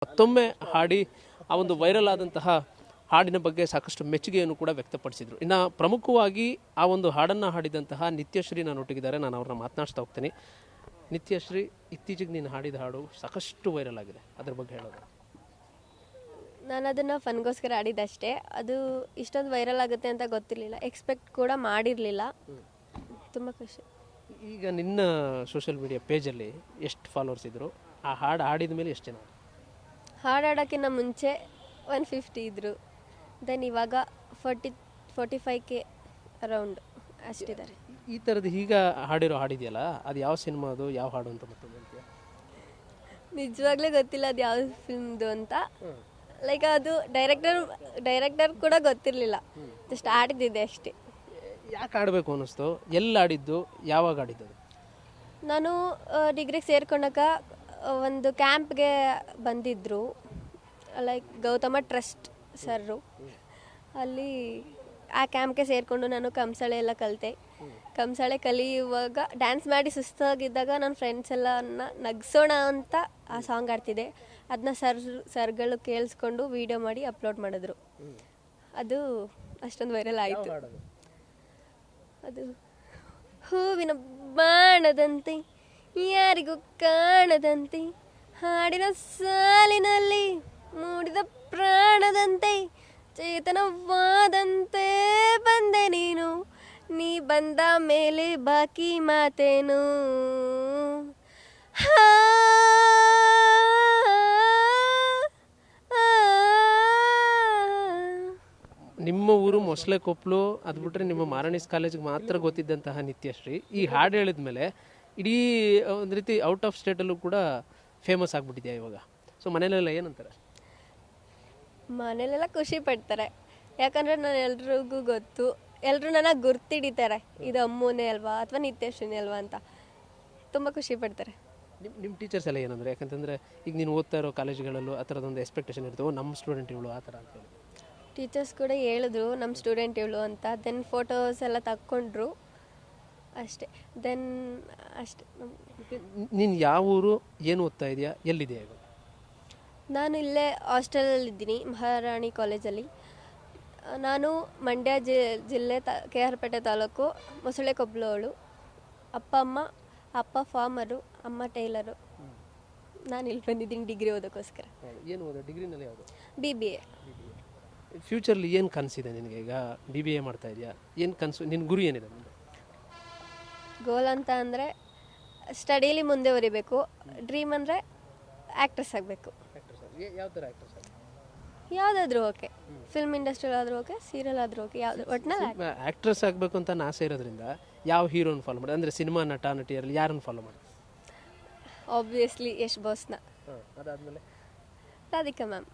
ಮತ್ತೊಮ್ಮೆ ಹಾಡಿ ಆ ಒಂದು ವೈರಲ್ ಆದಂತಹ ಹಾಡಿನ ಬಗ್ಗೆ ಸಾಕಷ್ಟು ಮೆಚ್ಚುಗೆಯನ್ನು ಕೂಡ ವ್ಯಕ್ತಪಡಿಸಿದರು. ಇನ್ನು ಪ್ರಮುಖವಾಗಿ ಆ ಒಂದು ಹಾಡನ್ನು ಹಾಡಿದಂತಹ ನಿತ್ಯಶ್ರೀ ನನ್ನೊಟ್ಟಿಗಿದ್ದಾರೆ. ನಾನು ಅವ್ರನ್ನ ಮಾತನಾಡ್ತಾ ಹೋಗ್ತೀನಿ. ನಿತ್ಯಶ್ರೀ, ಇತ್ತೀಚೆಗೆ ನೀನು ಹಾಡಿದ ಹಾಡು ಸಾಕಷ್ಟು ವೈರಲ್ ಆಗಿದೆ, ಅದ್ರ ಬಗ್ಗೆ ಹೇಳೋದು. ನಾನು ಅದನ್ನು ಫನ್ಗೋಸ್ಕರ ಆಡಿದ್ದಷ್ಟೇ. ಅದು ಇಷ್ಟೊಂದು ವೈರಲ್ ಆಗುತ್ತೆ ಅಂತ ಗೊತ್ತಿರಲಿಲ್ಲ, ಎಕ್ಸ್ಪೆಕ್ಟ್ ಕೂಡ ಮಾಡಿರಲಿಲ್ಲ. ತುಂಬ ಖುಷಿ. ಈಗ ನಿನ್ನ ಸೋಷಿಯಲ್ ಮೀಡಿಯಾ ಪೇಜಲ್ಲಿ ಎಷ್ಟು ಫಾಲೋವರ್ಸ್ ಇದ್ದರು? ಆ ಹಾಡು ಹಾಡಿದ ಮೇಲೆ ಎಷ್ಟು ಜನ? ಹಾಡಾಡೋಕ್ಕಿಂತ ಮುಂಚೆ 150 ಇದ್ದರು. ದೆನ್ ಇವಾಗ 45K ಅರೌಂಡ್ ಅಷ್ಟಿದ್ದಾರೆ. ಈ ಥರದ್ದು ಈಗ ಹಾಡಿರೋ ಹಾಡಿದೆಯಲ್ಲ, ಅದು ಯಾವ ಸಿನಿಮಾದು, ಯಾವ ಹಾಡು ಅಂತ ಮತ್ತೊಂದು ಹೇಳ್ತೀಯ? ನಿಜವಾಗ್ಲೂ ಗೊತ್ತಿಲ್ಲ ಅದು ಯಾವ ಫಿಲ್ಮ್ದು ಅಂತ. ಲೈಕ್ ಅದು ಡೈರೆಕ್ಟರ್ ಕೂಡ ಗೊತ್ತಿರಲಿಲ್ಲ, ಜಸ್ಟ್ ಆಡಿದ್ದಿದೆ ಅಷ್ಟೇ. ಯಾಕೆ ಆಡಬೇಕು ಅನ್ನಿಸ್ತು? ಎಲ್ಲಿ ಆಡಿದ್ದು, ಯಾವಾಗ ಆಡಿದ್ದು? ನಾನು ಡಿಗ್ರಿಗೆ ಸೇರ್ಕೊಂಡಾಗ ಒಂದು ಕ್ಯಾಂಪ್ಗೆ ಬಂದಿದ್ದರು, ಲೈಕ್ ಗೌತಮ ಟ್ರಸ್ಟ್ ಸರ್ರು. ಅಲ್ಲಿ ಆ ಕ್ಯಾಂಪ್ಗೆ ಸೇರಿಕೊಂಡು ನಾನು ಕಂಸಾಳೆ ಎಲ್ಲ ಕಲಿತೆ. ಕಂಸಾಳೆ ಕಲಿಯುವಾಗ ಡ್ಯಾನ್ಸ್ ಮಾಡಿ ಸುಸ್ತಾಗಿದ್ದಾಗ ನನ್ನ ಫ್ರೆಂಡ್ಸ್ ಎಲ್ಲ ನಗಿಸೋಣ ಅಂತ ಆ ಸಾಂಗ್ ಆಡ್ತಿದ್ದೆ. ಅದನ್ನ ಸರ್ಗಳು ಕೇಳಿಸ್ಕೊಂಡು ವಿಡಿಯೋ ಮಾಡಿ ಅಪ್ಲೋಡ್ ಮಾಡಿದ್ರು. ಅದು ಅಷ್ಟೊಂದು ವೈರಲ್ ಆಯಿತು. ಅದು ಹೂವಿನ ಬಾಣದಂತೆ ಯಾರಿಗೂ ಕಾಣದಂತೆ, ಹಾಡಿನ ಸಾಲಿನಲ್ಲಿ ಮೂಡಿದ ಪ್ರಾಣದಂತೆ, ಚೇತನವಾದಂತೆ ಬಂದೆ ನೀನು, ನೀ ಬಂದ ಮೇಲೆ ಬಾಕಿ ಮಾತೇನು. ನಿಮ್ಮ ಊರು ಮೊಸಳೆಕೊಪ್ಪಲು, ಅದು ಬಿಟ್ಟರೆ ನಿಮ್ಮ ಮಾರಣಿಸ್ ಕಾಲೇಜಿಗೆ ಮಾತ್ರ ಗೊತ್ತಿದ್ದಂತಹ ನಿತ್ಯಶ್ರೀ ಈ ಹಾಡು ಹೇಳಿದ ಮೇಲೆ ಇಡೀ ಒಂದು ರೀತಿ ಔಟ್ ಆಫ್ ಸ್ಟೇಟಲ್ಲೂ ಕೂಡ ಫೇಮಸ್ ಆಗಿಬಿಟ್ಟಿದೆಯಾ ಇವಾಗ? ಸೊ ಮನೇಲೆಲ್ಲ ಏನಂತಾರೆ? ಮನೇಲೆಲ್ಲ ಖುಷಿ ಪಡ್ತಾರೆ, ಯಾಕಂದರೆ ನಾನು ಎಲ್ರಿಗೂ ಗೊತ್ತು, ಎಲ್ಲರೂ ನನ್ನ ಗುರ್ತಿಡಿತಾರೆ, ಇದು ಅಮ್ಮನೇ ಅಲ್ವಾ ಅಥವಾ ನಿತ್ಯಶ್ರೀನೇ ಅಲ್ವಾ ಅಂತ. ತುಂಬ ಖುಷಿ ಪಡ್ತಾರೆ. ನಿಮ್ಮ ಟೀಚರ್ಸ್ ಎಲ್ಲ ಏನಂದರೆ? ಯಾಕಂತಂದರೆ ಈಗ ನೀನು ಓದ್ತಾ ಇರೋ ಕಾಲೇಜುಗಳಲ್ಲೂ ಆ ಥರದೊಂದು ಎಕ್ಸ್ಪೆಕ್ಟೇಷನ್ ಇರ್ತವೆ, ನಮ್ಮ ಸ್ಟೂಡೆಂಟ್ ಇವಳು ಆ ಥರ ಅಂತೇಳಿ. ಟೀಚರ್ಸ್ ಕೂಡ ಹೇಳಿದ್ರು ನಮ್ಮ ಸ್ಟೂಡೆಂಟ್ ಇವಳು ಅಂತ. ದೆನ್ ಫೋಟೋಸ್ ಎಲ್ಲ ತಕ್ಕೊಂಡ್ರು ಅಷ್ಟೇ. ದೆನ್ ಅಷ್ಟೇ. ನೀನು ಯಾವ ಊರು, ಏನು ಓದ್ತಾ ಇದೆಯಾ, ಎಲ್ಲಿದೆಯಾ ಇವಾಗ? ನಾನು ಇಲ್ಲೇ ಹಾಸ್ಟೆಲಲ್ಲಿದ್ದೀನಿ, ಮಹಾರಾಣಿ ಕಾಲೇಜಲ್ಲಿ. ನಾನು ಮಂಡ್ಯ ಜಿಲ್ಲೆ KR ಪೇಟೆ ತಾಲೂಕು ಮೊಸಳೆಕೊಪ್ಪಲು ಅವಳು. ಅಪ್ಪ ಫಾರ್ಮರು, ಅಮ್ಮ ಟೈಲರು. ನಾನು ಇಲ್ಲಿ ಬಂದಿದ್ದೀನಿ ಡಿಗ್ರಿ ಓದೋಕ್ಕೋಸ್ಕರ. ಏನು ಓದೋ? ಡಿಗ್ರಿನಲ್ಲಿ ಯಾವುದು? BBA. ಫ್ಯೂಚರ್ಲಿ ಏನು ಕನಸಿದೆ ನಿನಗೆ? ಈಗ BBA ಮಾಡ್ತಾ ಇದೆಯಾ, ಏನು ಕನಸು, ನಿನ್ನ ಗುರಿ ಏನಿದೆ? ಗೋಲ್ ಅಂತ ಅಂದರೆ ಸ್ಟಡೀಲಿ ಮುಂದೆ ಬರೀಬೇಕು. ಡ್ರೀಮ್ ಅಂದರೆ ಆ್ಯಕ್ಟ್ರೆಸ್ ಆಗಬೇಕು. ಯಾವ ಥರ ಆ್ಯಕ್ಟ್ರೆಸ್? ಯಾವುದಾದ್ರೂ ಓಕೆ, ಫಿಲ್ಮ್ ಇಂಡಸ್ಟ್ರಿಯಲ್ಲಿ ಆದರೂ ಓಕೆ, ಸೀರಿಯಲ್ ಆದರೂ ಓಕೆ, ಯಾವುದು ಒಟ್ಟಿನಲ್ಲಿ ಆ್ಯಕ್ಟ್ರೆಸ್ ಆಗಬೇಕು ಅಂತ ಆಸೆ ಇರೋದ್ರಿಂದ ಯಾವ ಹೀರೋನ ಫಾಲೋ ಮಾಡಿ? ಅಂದರೆ ಸಿನಿಮಾ ನಟ ನಟಿಯರಲ್ಲಿ ಯಾರನ್ನು ಫಾಲೋ ಮಾಡಿ? ಆಬ್ವಿಯಸ್ಲಿ ಯಶ್ ಬಾಸ್ನ. ಅದಾದಮೇಲೆ ರಾಧಿಕಾ ಮ್ಯಾಮ್.